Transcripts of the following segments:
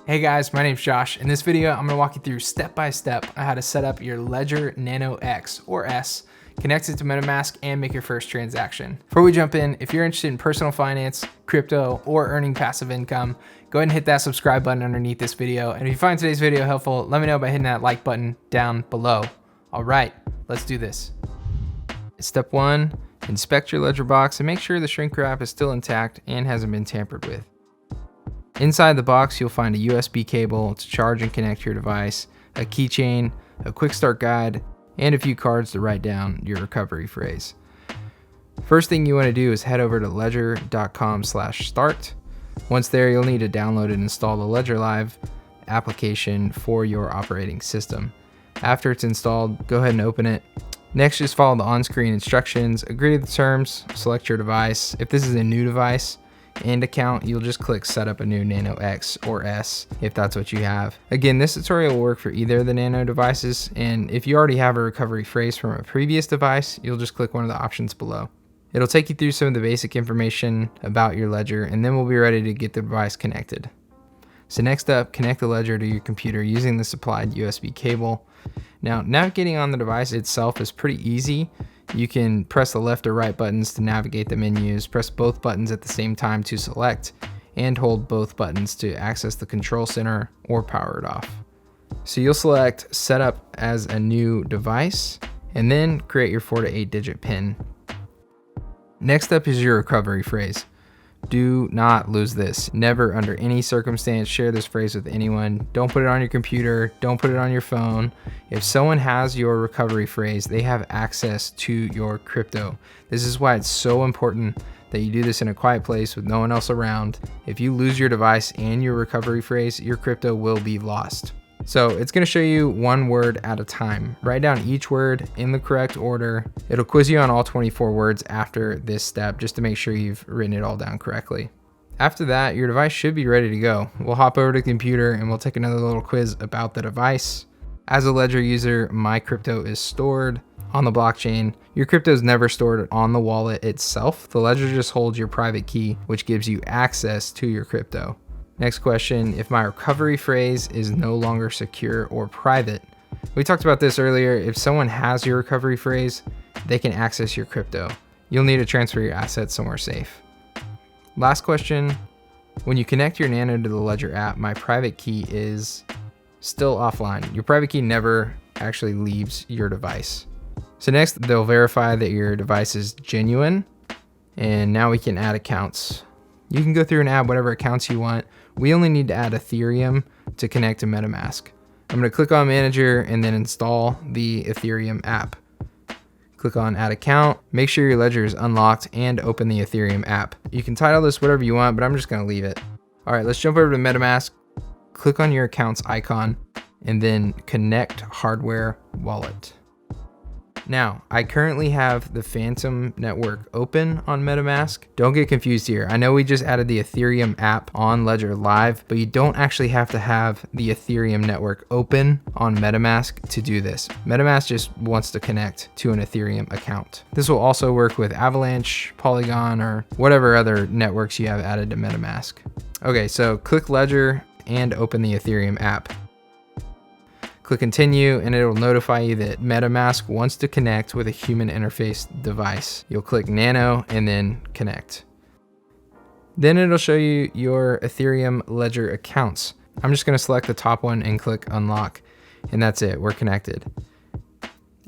Hey guys, my name's Josh. In this video, I'm gonna walk you through step by step on how to set up your Ledger Nano X or S, connect it to Metamask, and make your first transaction. Before we jump in, if you're interested in personal finance, crypto, or earning passive income, go ahead and hit that subscribe button underneath this video. And if you find today's video helpful, let me know by hitting that like button down below. All right, let's do this. Step 1, inspect your Ledger box and make sure the shrink wrap is still intact and hasn't been tampered with. Inside the box, you'll find a USB cable to charge and connect your device, a keychain, a quick start guide, and a few cards to write down your recovery phrase. First thing you want to do is head over to ledger.com/start. Once there, you'll need to download and install the Ledger Live application for your operating system. After it's installed, go ahead and open it. Next, just follow the on-screen instructions, agree to the terms, select your device. If this is a new device and account, you'll just click set up a new Nano X or S if that's what you have. Again, this tutorial will work for either of the Nano devices, and if you already have a recovery phrase from a previous device, you'll just click one of the options below. It'll take you through some of the basic information about your Ledger, and then we'll be ready to get the device connected. So next up, connect the Ledger to your computer using the supplied USB cable. Now, navigating on the device itself is pretty easy. You can press the left or right buttons to navigate the menus, press both buttons at the same time to select, and hold both buttons to access the control center or power it off. So you'll select setup as a new device, and then create your 4 to 8 digit PIN. Next up is your recovery phrase. Do not lose this. Never under any circumstance share this phrase with anyone. Don't put it on your computer. Don't put it on your phone. If someone has your recovery phrase, they have access to your crypto. This is why it's so important that you do this in a quiet place with no one else around. If you lose your device and your recovery phrase, your crypto will be lost. So it's going to show you one word at a time. Write down each word in the correct order. It'll quiz you on all 24 words after this step just to make sure you've written it all down correctly. After that, your device should be ready to go. We'll hop over to the computer and we'll take another little quiz about the device. As a Ledger user, my crypto is stored on the blockchain. Your crypto is never stored on the wallet itself. The Ledger just holds your private key, which gives you access to your crypto. Next question, if my recovery phrase is no longer secure or private. We talked about this earlier. If someone has your recovery phrase, they can access your crypto. You'll need to transfer your assets somewhere safe. Last question, when you connect your Nano to the Ledger app, my private key is still offline. Your private key never actually leaves your device. So next, they'll verify that your device is genuine, and now we can add accounts. You can go through and add whatever accounts you want. We only need to add Ethereum to connect to Metamask. I'm going to click on Manager and then install the Ethereum app. Click on Add Account. Make sure your Ledger is unlocked and open the Ethereum app. You can title this whatever you want, but I'm just going to leave it. All right, let's jump over to Metamask. Click on your account's icon and then Connect Hardware Wallet. Now, I currently have the Phantom network open on Metamask. Don't get confused here. I know we just added the Ethereum app on Ledger Live, but you don't actually have to have the Ethereum network open on Metamask to do this. Metamask just wants to connect to an Ethereum account. This will also work with Avalanche, Polygon, or whatever other networks you have added to Metamask. Okay, so click Ledger and open the Ethereum app. Click continue and it'll notify you that Metamask wants to connect with a human interface device. You'll click Nano and then connect. Then it'll show you your Ethereum Ledger accounts. I'm just going to select the top one and click unlock, and that's it. We're connected.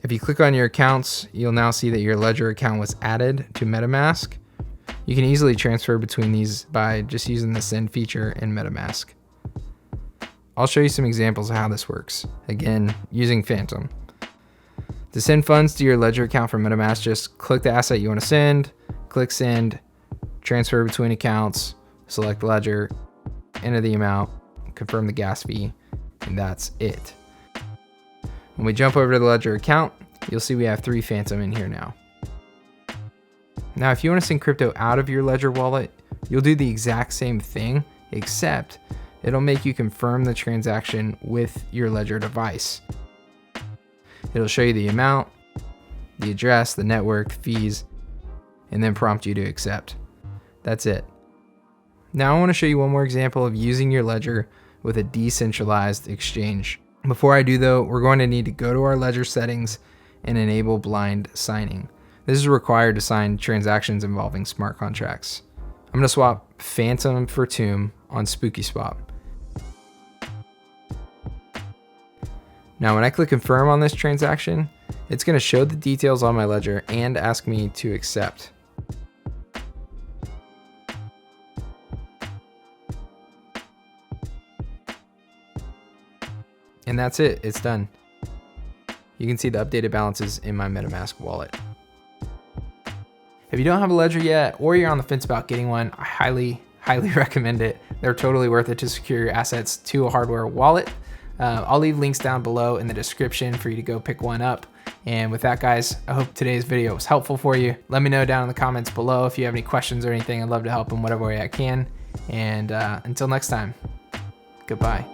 If you click on your accounts, you'll now see that your Ledger account was added to Metamask. You can easily transfer between these by just using the send feature in Metamask. I'll show you some examples of how this works. Again, using Phantom. To send funds to your Ledger account from Metamask, just click the asset you want to send, click send, transfer between accounts, select Ledger, enter the amount, confirm the gas fee, and that's it. When we jump over to the Ledger account, you'll see we have 3 Phantom in here now. Now, if you want to send crypto out of your Ledger wallet, you'll do the exact same thing, except it'll make you confirm the transaction with your Ledger device. It'll show you the amount, the address, the network, fees, and then prompt you to accept. That's it. Now I want to show you one more example of using your Ledger with a decentralized exchange. Before I do though, we're going to need to go to our Ledger settings and enable blind signing. This is required to sign transactions involving smart contracts. I'm gonna swap Phantom for Tomb on SpookySwap. Now when I click confirm on this transaction, it's gonna show the details on my ledger and ask me to accept. And that's it, it's done. You can see the updated balances in my Metamask wallet. If you don't have a ledger yet, or you're on the fence about getting one, I highly recommend it. They're totally worth it to secure your assets to a hardware wallet. I'll leave links down below in the description for you to go pick one up. And with that, guys, I hope today's video was helpful for you. Let me know down in the comments below if you have any questions or anything. I'd love to help in whatever way I can. And until next time, goodbye.